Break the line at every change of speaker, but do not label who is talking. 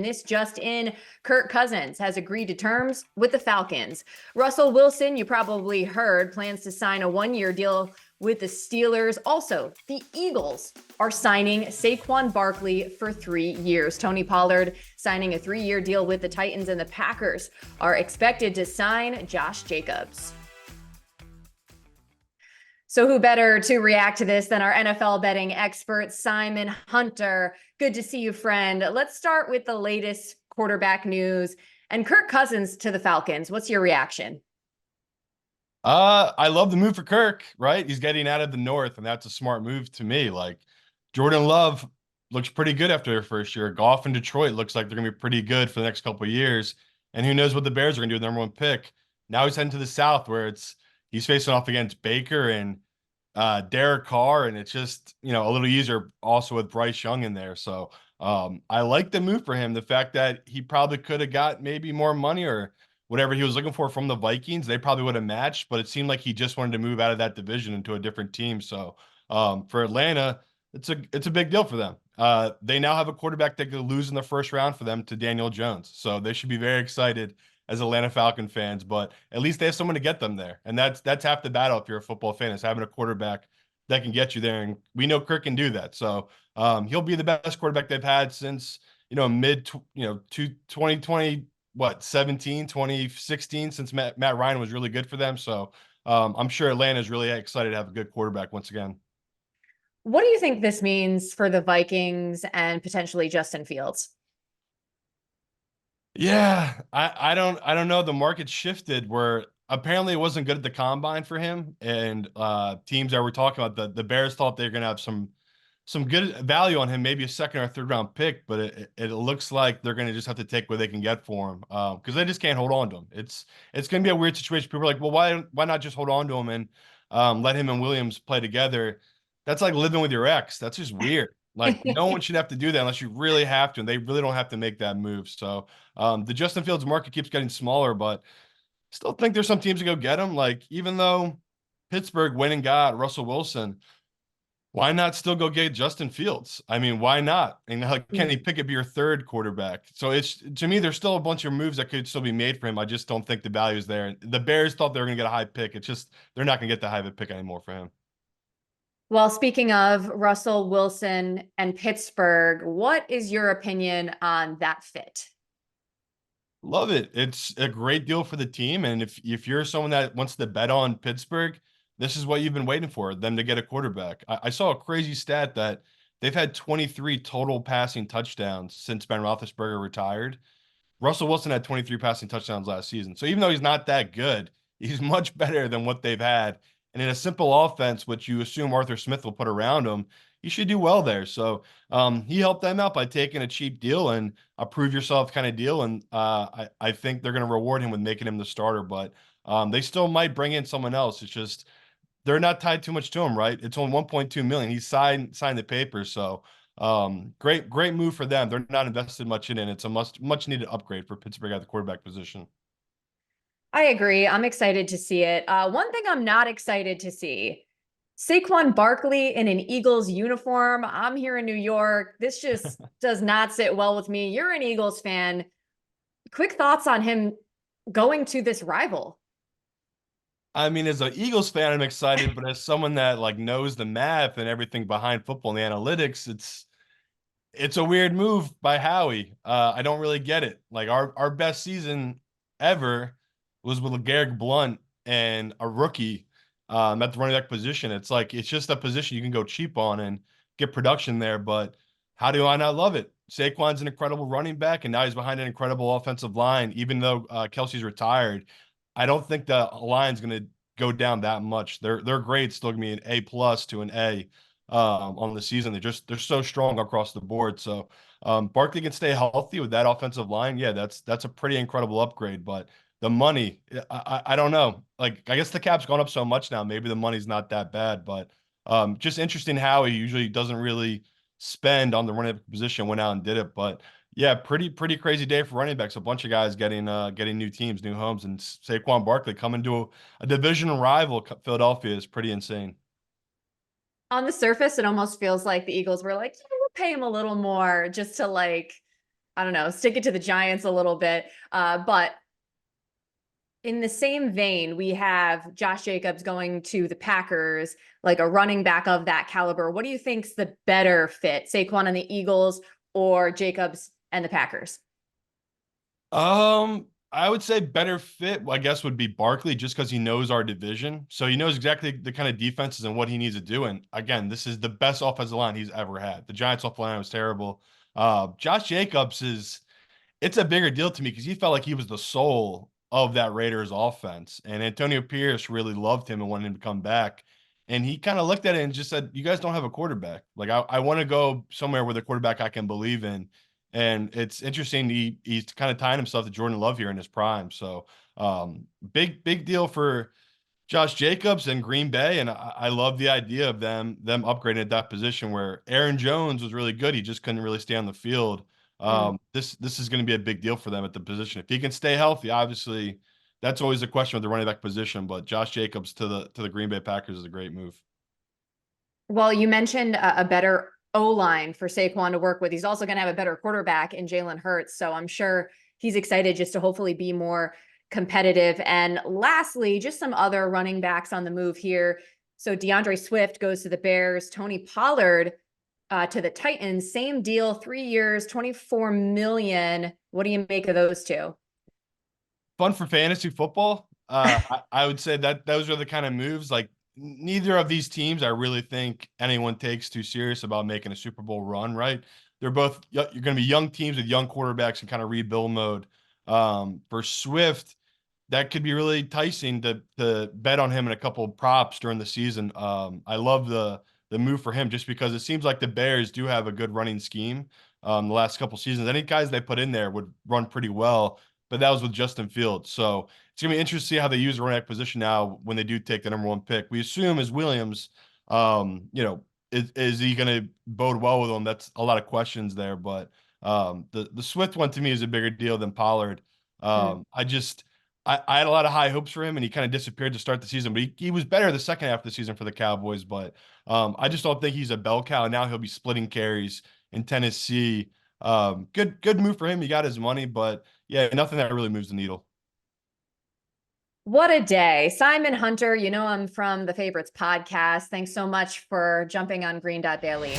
This just in, Kirk Cousins has agreed to terms with the Falcons. Russell Wilson, you probably heard, plans to sign a one-year deal with the Steelers. Also, the Eagles are signing Saquon Barkley for 3 years. Tony Pollard signing a 3-year deal with the Titans, and the Packers are expected to sign Josh Jacobs. So who better to react to this than our NFL betting expert, Simon Hunter? Good to see you, friend. Let's start with the latest quarterback news and Kirk Cousins to the Falcons. What's your reaction?
I love the move for Kirk, right? He's getting out of the North, and that's a smart move to me. Like, Jordan Love looks pretty good after their first year. Goff in Detroit looks like they're going to be pretty good for the next couple of years. And who knows what the Bears are going to do with the number one pick. Now he's heading to the South, where he's facing off against Baker and Derek Carr, and it's just, a little easier also with Bryce Young in there. So I like the move for him. The fact that he probably could have got maybe more money or whatever he was looking for from the Vikings, they probably would have matched, but it seemed like he just wanted to move out of that division into a different team. So for Atlanta, it's a big deal for them. They now have a quarterback that could lose in the first round for them to Daniel Jones. So they should be very excited as Atlanta Falcon fans, but at least they have someone to get them there. And that's half the battle if you're a football fan, is having a quarterback that can get you there. And we know Kirk can do that. So he'll be the best quarterback they've had since, 2020, 2016, since Matt Ryan was really good for them. So I'm sure Atlanta is really excited to have a good quarterback once again.
What do you think this means for the Vikings and potentially Justin Fields?
Yeah, I don't know. The market shifted where apparently it wasn't good at the combine for him, and teams that were talking about the Bears thought they were going to have some good value on him, maybe a second or third round pick, but it looks like they're going to just have to take what they can get for him because they just can't hold on to him. It's going to be a weird situation. People are like, well, why not just hold on to him and let him and Williams play together? That's like living with your ex. That's just weird. Like, no one should have to do that unless you really have to, and they really don't have to make that move. So the Justin Fields market keeps getting smaller, but still think there's some teams that go get him. Like, even though Pittsburgh went and got Russell Wilson, why not still go get Justin Fields? I mean, why not? And Kenny Pickett be your third quarterback? So it's, to me, there's still a bunch of moves that could still be made for him. I just don't think the value is there. The Bears thought they were going to get a high pick. It's just they're not going to get the high pick anymore for him.
Well, speaking of Russell Wilson and Pittsburgh, what is your opinion on that fit?
Love it. It's a great deal for the team. And if you're someone that wants to bet on Pittsburgh, this is what you've been waiting for, them to get a quarterback. I saw a crazy stat that they've had 23 total passing touchdowns since Ben Roethlisberger retired. Russell Wilson had 23 passing touchdowns last season. So even though he's not that good, he's much better than what they've had. And in a simple offense, which you assume Arthur Smith will put around him, he should do well there. So he helped them out by taking a cheap deal and a prove yourself kind of deal. And I think they're going to reward him with making him the starter. But they still might bring in someone else. It's just they're not tied too much to him, right? It's only 1.2 million. He signed the papers. So great move for them. They're not invested much in it. It's a much needed upgrade for Pittsburgh at the quarterback position.
I agree. I'm excited to see it. One thing I'm not excited to see, Saquon Barkley in an Eagles uniform. I'm here in New York. This just does not sit well with me. You're an Eagles fan. Quick thoughts on him going to this rival.
I mean, as an Eagles fan, I'm excited, but as someone that knows the math and everything behind football and the analytics, it's a weird move by Howie. I don't really get it. Like our best season ever was with Garrett Blunt and a rookie at the running back position. It's just a position you can go cheap on and get production there. But how do I not love it? Saquon's an incredible running back, and now he's behind an incredible offensive line. Even though Kelsey's retired, I don't think the line's going to go down that much. Their grade's still going to be an A plus to an A on the season. They're so strong across the board. So Barkley can stay healthy with that offensive line. Yeah, that's a pretty incredible upgrade. But the money, I don't know. I guess the cap's gone up so much now. Maybe the money's not that bad. But just interesting how he usually doesn't really spend on the running back position. Went out and did it. But yeah, pretty crazy day for running backs. A bunch of guys getting new teams, new homes, and Saquon Barkley coming to a division rival, Philadelphia, is pretty insane.
On the surface, it almost feels like the Eagles were like, yeah, we'll pay him a little more just to I don't know, stick it to the Giants a little bit. But in the same vein, we have Josh Jacobs going to the Packers, like a running back of that caliber. What do you think's the better fit, Saquon and the Eagles or Jacobs and the Packers?
I would say better fit, I guess, would be Barkley just because he knows our division. So he knows exactly the kind of defenses and what he needs to do. And again, this is the best offensive line he's ever had. The Giants' offensive line was terrible. Josh Jacobs it's a bigger deal to me because he felt like he was the soul of that Raiders offense. And Antonio Pierce really loved him and wanted him to come back. And he kind of looked at it and just said, "You guys don't have a quarterback. Like, I want to go somewhere with a quarterback I can believe in." And it's interesting. He's kind of tying himself to Jordan Love here in his prime. So big deal for Josh Jacobs and Green Bay, and I love the idea of them upgrading at that position where Aaron Jones was really good. He just couldn't really stay on the field.
Mm.
This is going to be a big deal for them at the position. If he can stay healthy, obviously, that's always a question with the running back position. But Josh Jacobs to the Green Bay Packers is a great move.
Well, you mentioned a better O-line for Saquon to work with. He's also going to have a better quarterback in Jalen Hurts. So I'm sure he's excited just to hopefully be more competitive. And lastly, just some other running backs on the move here. So DeAndre Swift goes to the Bears, Tony Pollard to the Titans, same deal, 3 years, 24 million. What do you make of those two?
Fun for fantasy football. I would say that those are the kind of moves. Like neither of these teams, I really think anyone takes too serious about making a Super Bowl run. Right? They're both you're going to be young teams with young quarterbacks and kind of rebuild mode. For Swift, that could be really enticing to bet on him in a couple of props during the season. I love the move for him just because it seems like the Bears do have a good running scheme. The last couple seasons, any guys they put in there would run pretty well, but that was with Justin Fields. So it's gonna be interesting to see how they use the running back position now when they do take the number one pick. We assume is Williams. Is he gonna bode well with them? That's a lot of questions there, but the Swift one to me is a bigger deal than Pollard.
Mm.
I had a lot of high hopes for him, and he kind of disappeared to start the season. But he was better the second half of the season for the Cowboys. But I just don't think he's a bell cow. And now he'll be splitting carries in Tennessee. Good move for him. He got his money, but yeah, nothing that really moves the needle.
What a day. Simon Hunter, you know I'm from the Favorites podcast. Thanks so much for jumping on Green Dot Daily.